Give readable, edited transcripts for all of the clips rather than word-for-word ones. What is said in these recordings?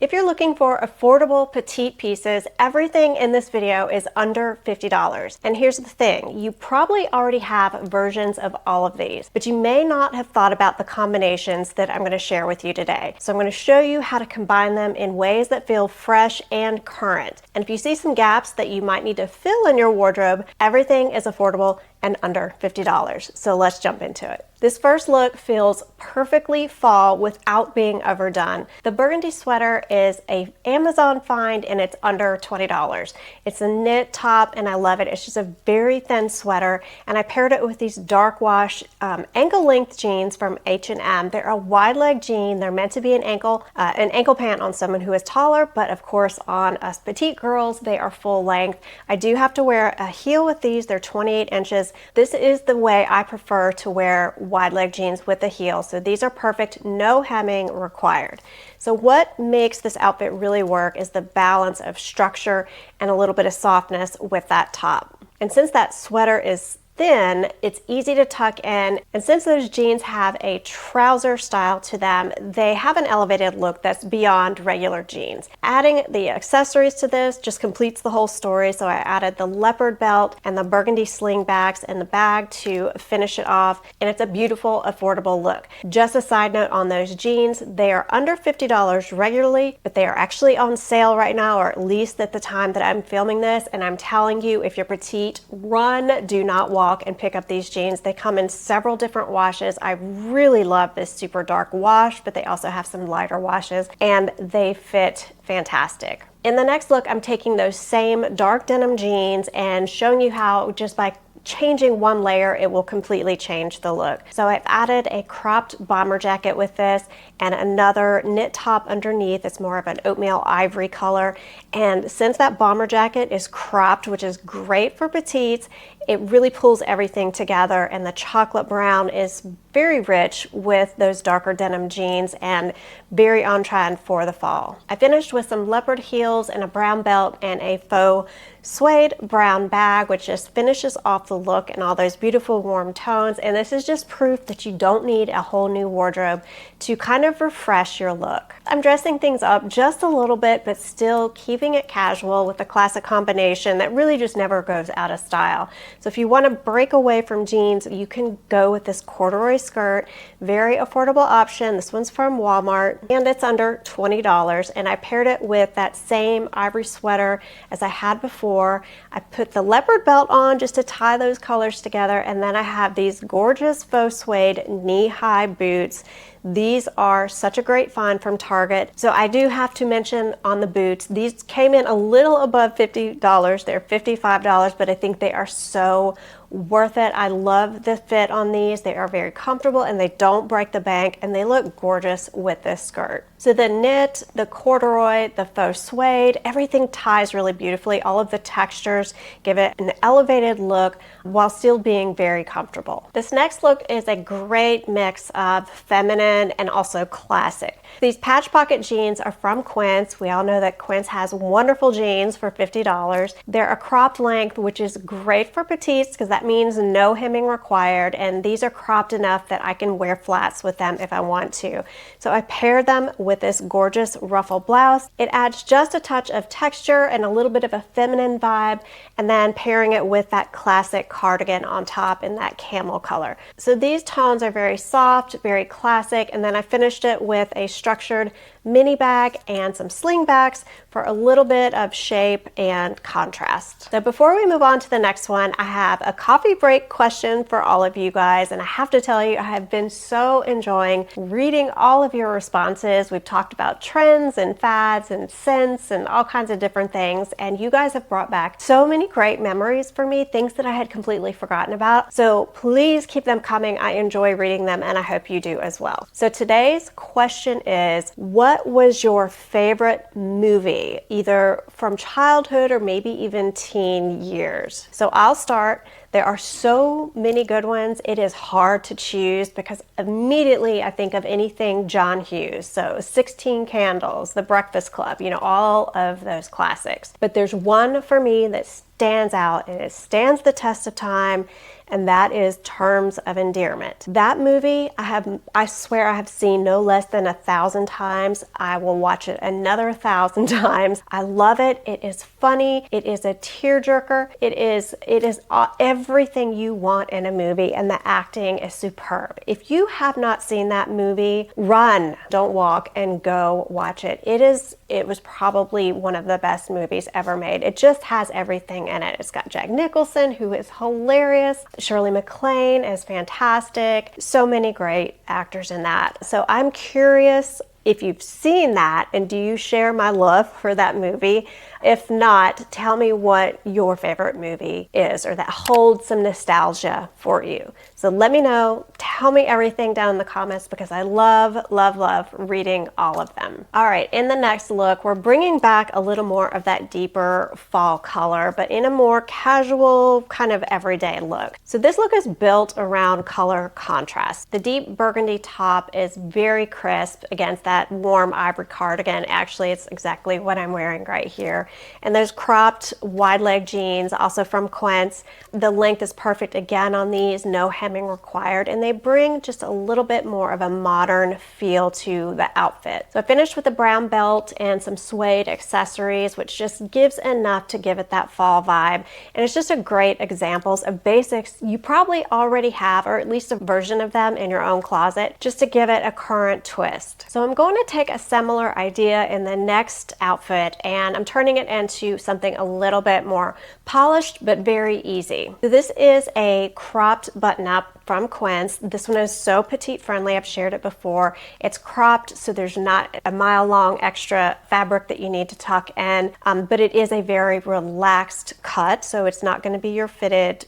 If you're looking for affordable petite pieces, everything in this video is under $50. And here's the thing, you probably already have versions of all of these, but you may not have thought about the combinations that I'm going to share with you today. So I'm going to show you how to combine them in ways that feel fresh and current. And if you see some gaps that you might need to fill in your wardrobe, everything is affordable and under $50. So let's jump into it. This first look feels perfectly fall without being overdone. The burgundy sweater is an Amazon find and it's under $20. It's a knit top and I love it. It's just a very thin sweater, and I paired it with these dark wash ankle length jeans from H&M. They're a wide leg jean. They're meant to be an ankle pant on someone who is taller, but of course on us petite girls, they are full length. I do have to wear a heel with these. They're 28 inches. This is the way I prefer to wear wide leg jeans with a heel. So these are perfect, no hemming required. So what makes this outfit really work is the balance of structure and a little bit of softness with that top. And since that sweater is thin, it's easy to tuck in, and since those jeans have a trouser style to them, they have an elevated look that's beyond regular jeans. Adding the accessories to this just completes the whole story, so I added the leopard belt and the burgundy slingbacks and the bag to finish it off, and it's a beautiful, affordable look. Just a side note on those jeans, they are under $50 regularly, but they are actually on sale right now, or at least at the time that I'm filming this, and I'm telling you, if you're petite, run, do not walk, and pick up these jeans. They come in several different washes. I really love this super dark wash, but they also have some lighter washes, and they fit fantastic. In the next look, I'm taking those same dark denim jeans and showing you how just by changing one layer, it will completely change the look. So I've added a cropped bomber jacket with this and another knit top underneath. It's more of an oatmeal ivory color. And since that bomber jacket is cropped, which is great for petites, it really pulls everything together, and the chocolate brown is very rich with those darker denim jeans and very on trend for the fall. I finished with some leopard heels and a brown belt and a faux suede brown bag, which just finishes off the look in all those beautiful warm tones. And this is just proof that you don't need a whole new wardrobe to kind of refresh your look. I'm dressing things up just a little bit, but still keeping it casual with a classic combination that really just never goes out of style. So if you want to break away from jeans, you can go with this corduroy skirt. Very affordable option. This one's from Walmart and it's under $20. And I paired it with that same ivory sweater as I had before. I put the leopard belt on just to tie those colors together. And then I have these gorgeous faux suede knee-high boots. These are such a great find from Target. So I do have to mention on the boots, these came in a little above $50. They're $55, but I think they are so worth it. I love the fit on these. They are very comfortable and they don't break the bank, and they look gorgeous with this skirt. So the knit, the corduroy, the faux suede, everything ties really beautifully. All of the textures give it an elevated look while still being very comfortable. This next look is a great mix of feminine and also classic. These patch pocket jeans are from Quince. We all know that Quince has wonderful jeans for $50. They're a cropped length, which is great for petites because that means no hemming required, and these are cropped enough that I can wear flats with them if I want to. So I paired them with this gorgeous ruffle blouse. It adds just a touch of texture and a little bit of a feminine vibe, and then pairing it with that classic cardigan on top in that camel color. So these tones are very soft, very classic, and then I finished it with a structured mini bag and some slingbacks for a little bit of shape and contrast. So before we move on to the next one, I have a coffee break question for all of you guys, and I have to tell you, I have been so enjoying reading all of your responses. We've talked about trends and fads and scents and all kinds of different things, and you guys have brought back so many great memories for me, things that I had completely forgotten about. So please keep them coming. I enjoy reading them, and I hope you do as well. So today's question is, what was your favorite movie, either from childhood or maybe even teen years? So I'll start. There are so many good ones. It is hard to choose because immediately I think of anything John Hughes. So 16 Candles, The Breakfast Club, you know, all of those classics. But there's one for me that stands out and it stands the test of time, and that is Terms of Endearment. That movie, I swear I have seen no less than 1,000 times. I will watch it another 1,000 times. I love it. It is funny. It is a tearjerker. It is everything you want in a movie, and the acting is superb. If you have not seen that movie, run, don't walk, and go watch it. It was probably one of the best movies ever made. It just has everything in it. It's got Jack Nicholson, who is hilarious. Shirley MacLaine is fantastic. So many great actors in that. So I'm curious if you've seen that, and do you share my love for that movie? If not, tell me what your favorite movie is, or that holds some nostalgia for you. So let me know. Tell me everything down in the comments, because I love, love, love reading all of them. All right, in the next look, we're bringing back a little more of that deeper fall color, but in a more casual, kind of everyday look. So this look is built around color contrast. The deep burgundy top is very crisp against that warm ivory cardigan. Actually, it's exactly what I'm wearing right here. And those cropped wide leg jeans, also from Quince. The length is perfect again on these, no hemming required, and they bring just a little bit more of a modern feel to the outfit. So I finished with a brown belt and some suede accessories, which just gives enough to give it that fall vibe. And it's just a great examples of basics you probably already have, or at least a version of them in your own closet, just to give it a current twist. So I'm going to take a similar idea in the next outfit, and I'm turning it into something a little bit more polished but very easy. So this is a cropped button-up from Quince. This one is so petite friendly. I've shared it before. It's cropped, so there's not a mile long extra fabric that you need to tuck in, but it is a very relaxed cut, so it's not going to be your fitted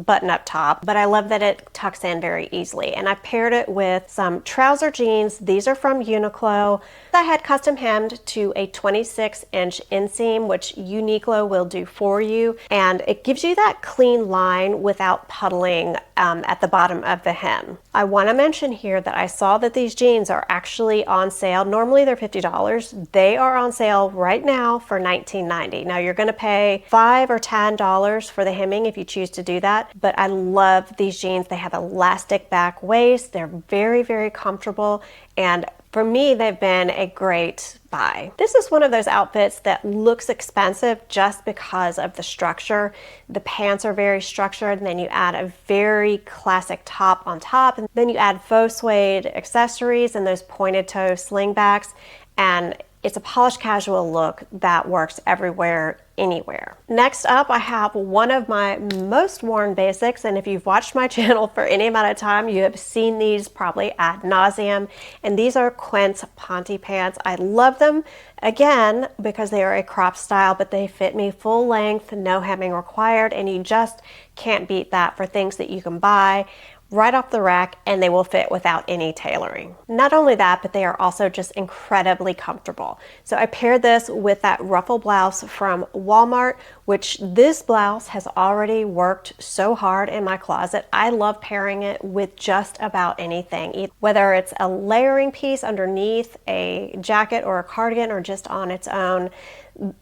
button-up top, but I love that it tucks in very easily. And I paired it with some trouser jeans. These are from Uniqlo. I had custom hemmed to a 26-inch inseam, which Uniqlo will do for you, and it gives you that clean line without puddling at the bottom of the hem. I want to mention here that I saw that these jeans are actually on sale. Normally they're $50. They are on sale right now for $19.90. Now you're going to pay $5 or $10 for the hemming if you choose to do that, but I love these jeans. They have elastic back waist. They're very, very comfortable, and for me, they've been a great buy. This is one of those outfits that looks expensive just because of the structure. The pants are very structured, and then you add a very classic top on top, and then you add faux suede accessories and those pointed toe slingbacks, and it's a polished casual look that works everywhere, anywhere. Next up, I have one of my most worn basics, and if you've watched my channel for any amount of time, you have seen these probably ad nauseum, and these are Quince Ponte pants. I love them, again, because they are a crop style, but they fit me full length, no hemming required, and you just can't beat that for things that you can buy right off the rack, and they will fit without any tailoring. Not only that, but they are also just incredibly comfortable. So I paired this with that Ruffle blouse from Walmart, which this blouse has already worked so hard in my closet. I love pairing it with just about anything, whether it's a layering piece underneath a jacket or a cardigan, or just on its own.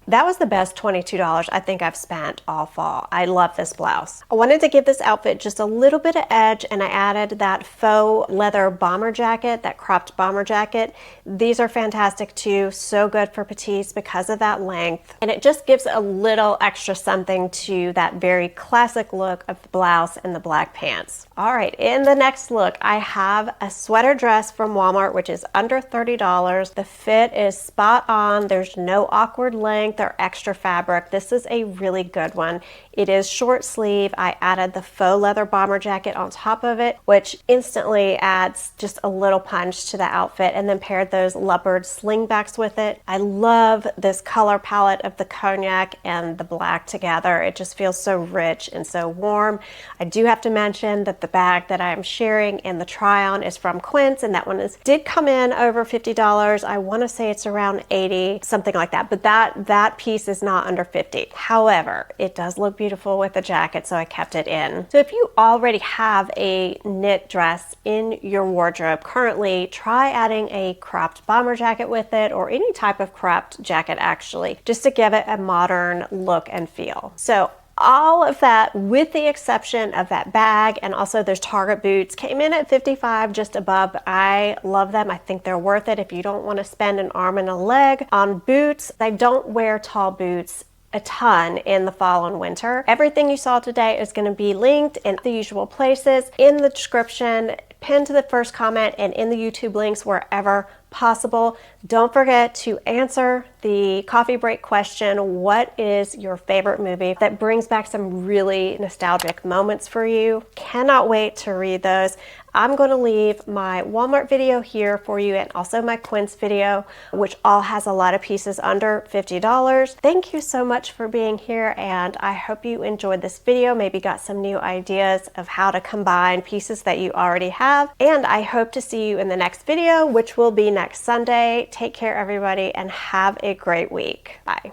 That was the best $22 I think I've spent all fall. I love this blouse. I wanted to give this outfit just a little bit of edge, and I added that faux leather bomber jacket, that cropped bomber jacket. These are fantastic too, so good for petites because of that length, and it just gives a little extra something to that very classic look of the blouse and the black pants. All right, in the next look, I have a sweater dress from Walmart, which is under $30. The fit is spot on. There's no awkward length or extra fabric. This is a really good one. It is short sleeve. I added the faux leather bomber jacket on top of it, which instantly adds just a little punch to the outfit, and then paired those leopard slingbacks with it. I love this color palette of the cognac and the black together. It just feels so rich and so warm. I do have to mention that the bag that I'm sharing in the try on is from Quince, and that one did come in over $50. I want to say it's around $80, something like that, but that that that piece is not under 50. However, it does look beautiful with the jacket, so I kept it in. So if you already have a knit dress in your wardrobe currently, try adding a cropped bomber jacket with it, or any type of cropped jacket actually, just to give it a modern look and feel. So all of that, with the exception of that bag and also those Target boots, came in at $55, just above, but I love them. I think they're worth it if you don't want to spend an arm and a leg on boots. I don't wear tall boots a ton in the fall and winter. Everything you saw today is going to be linked in the usual places, in the description, pinned to the first comment, and in the YouTube links wherever possible. Don't forget to answer the coffee break question. What is your favorite movie that brings back some really nostalgic moments for you? Cannot wait to read those. I'm going to leave my Walmart video here for you, and also my Quince video, which all has a lot of pieces under $50. Thank you so much for being here, and I hope you enjoyed this video, maybe got some new ideas of how to combine pieces that you already have, and I hope to see you in the next video, which will be next Sunday. Take care, everybody, and have a great week. Bye.